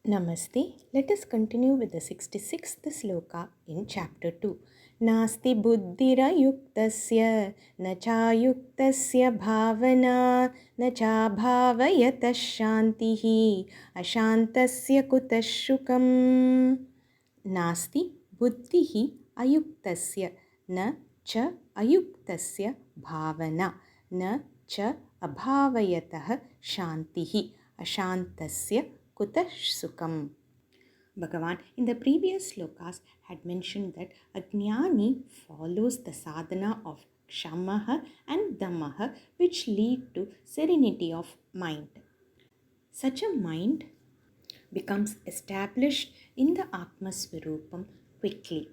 Namaste. Let us continue with the 66th sloka in chapter 2. Nāsti buddhir ayuktasya, na cāyuktasya bhāvanā, na cābhāvayataḥ śāntir, aśāntasya kutaḥ sukham. Nāsti buddhir ayuktasya, na ca ayuktasya bhāvanā, na ca cābhāvayataḥ śāntir, aśāntasya kutaḥ sukham. Bhagavan in the previous slokas had mentioned that a jnani follows the sadhana of kshamaha and damaha, which lead to serenity of mind. Such a mind becomes established in the Atma Swarupam quickly.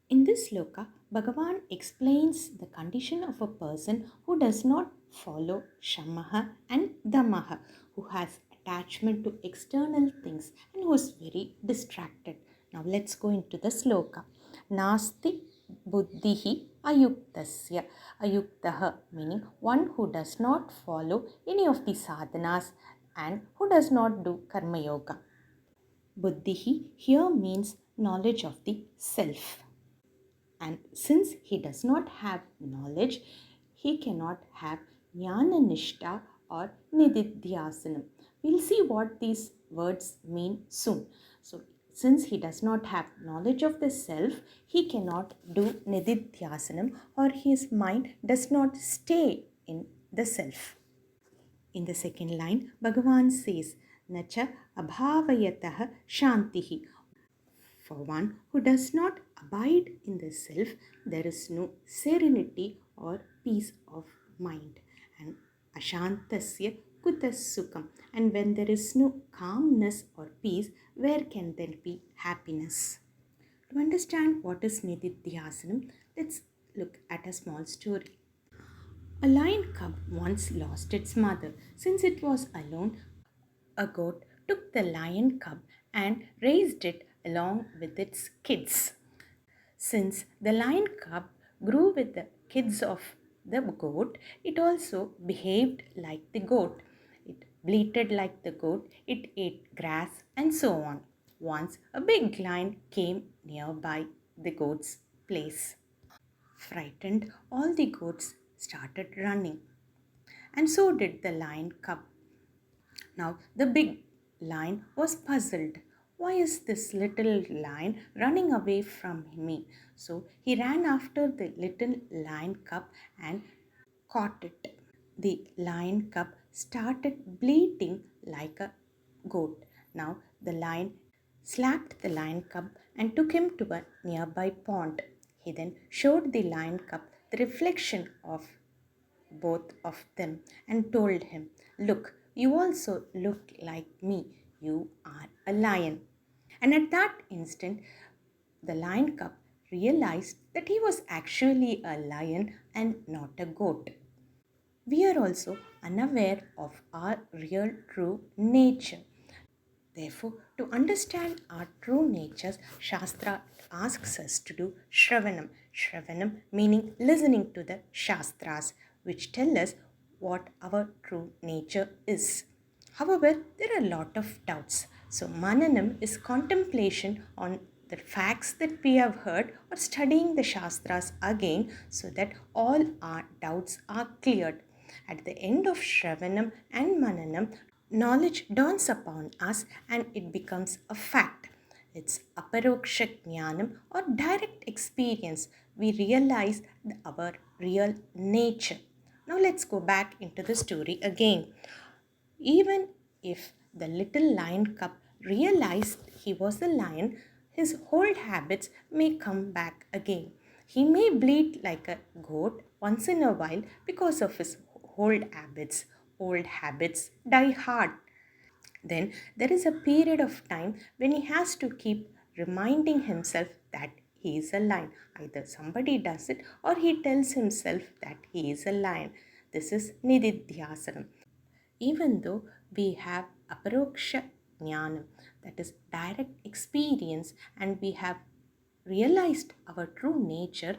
In this sloka, Bhagavan explains the condition of a person who does not follow shamaha and damaha, who has attachment to external things and who is very distracted. Now let's go into the sloka. Nāsti buddhir ayuktasya. Ayuktaha meaning one who does not follow any of the sadhanas and who does not do karma yoga. Buddhihi here means knowledge of the self. And since he does not have knowledge, he cannot have jnana nishta or nididhyasanam. We'll see what these words mean soon. So, since he does not have knowledge of the self, he cannot do nididhyasanam, or his mind does not stay in the self. In the second line, Bhagavan says, Nacha cābhāvayataḥ śāntir. For one who does not abide in the self, there is no serenity or peace of mind. And aśāntasya kutaḥ sukham. And when there is no calmness or peace, where can there be happiness? To understand what is nididhyasanam, let's look at a small story. A lion cub once lost its mother. Since it was alone, a goat took the lion cub and raised it along with its kids. Since the lion cub grew with the kids of the goat, it also behaved like the goat. It bleated like the goat, it ate grass, and so on. Once a big lion came nearby the goat's place. Frightened, all the goats started running, and so did the lion cub. Now the big lion was puzzled. Why is this little lion running away from me? So he ran after the little lion cub and caught it. The lion cub started bleating like a goat. Now the lion slapped the lion cub and took him to a nearby pond. He then showed the lion cub the reflection of both of them and told him, Look, you also look like me. You are a lion. And at that instant, the lion cub realized that he was actually a lion and not a goat. We are also unaware of our real true nature. Therefore, to understand our true natures, Shastra asks us to do Shravanam. Shravanam meaning listening to the Shastras, which tell us what our true nature is. However, there are a lot of doubts. So, Mananam is contemplation on the facts that we have heard or studying the Shastras again so that all our doubts are cleared. At the end of Shravanam and Mananam, knowledge dawns upon us and it becomes a fact. It's aparoksha jnanam or direct experience. We realize our real nature. Now let's go back into the story again. Even if the little lion cub realized he was a lion, his old habits may come back again. He may bleat like a goat once in a while because of his old habits. Old habits die hard. Then there is a period of time when he has to keep reminding himself that he is a lion. Either somebody does it or he tells himself that he is a lion. This is nididhyasanam. Even though we have aparoksha jnanam, that is direct experience, and we have realized our true nature,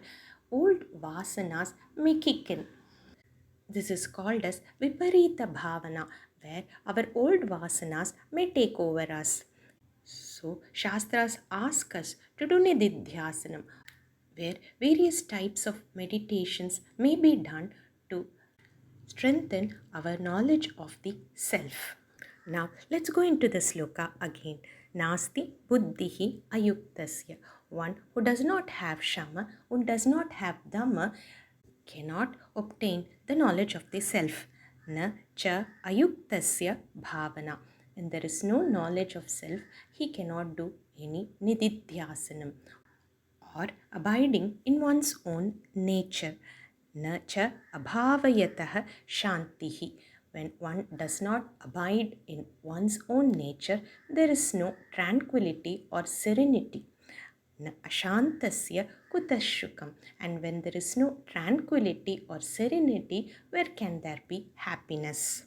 old vasanas may kick in. This is called as viparita bhāvanā, where our old vasanas may take over us. So, Shastras ask us to do nididhyasanam, where various types of meditations may be done to strengthen our knowledge of the self. Now, let's go into the sloka again. Nāsti buddhir ayuktasya. One who does not have shama, who does not have dhamma, cannot obtain the knowledge of the self. Na cha ayuktasya bhāvanā. When there is no knowledge of self, he cannot do any nididhyasanam or abiding in one's own nature. Na cha cābhāvayataḥ śāntir. When one does not abide in one's own nature, there is no tranquility or serenity. Na aśāntasya kutaḥ sukham. And when there is no tranquility or serenity, where can there be happiness?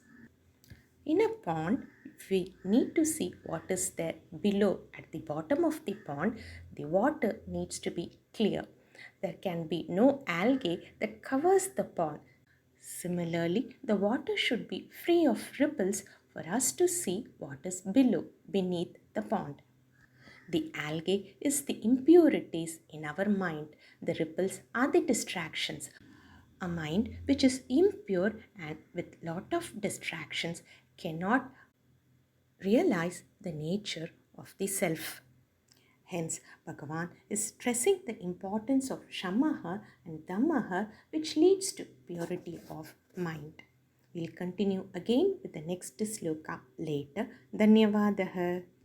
In a pond, we need to see what is there below. At the bottom of the pond, the water needs to be clear. There can be no algae that covers the pond. Similarly, the water should be free of ripples for us to see what is below, beneath the pond. The algae is the impurities in our mind. The ripples are the distractions. A mind which is impure and with lot of distractions cannot realize the nature of the self. Hence, Bhagavan is stressing the importance of shamaha and dhammaha, which leads to purity of mind. We'll continue again with the next sloka later. Dhanyavadaha.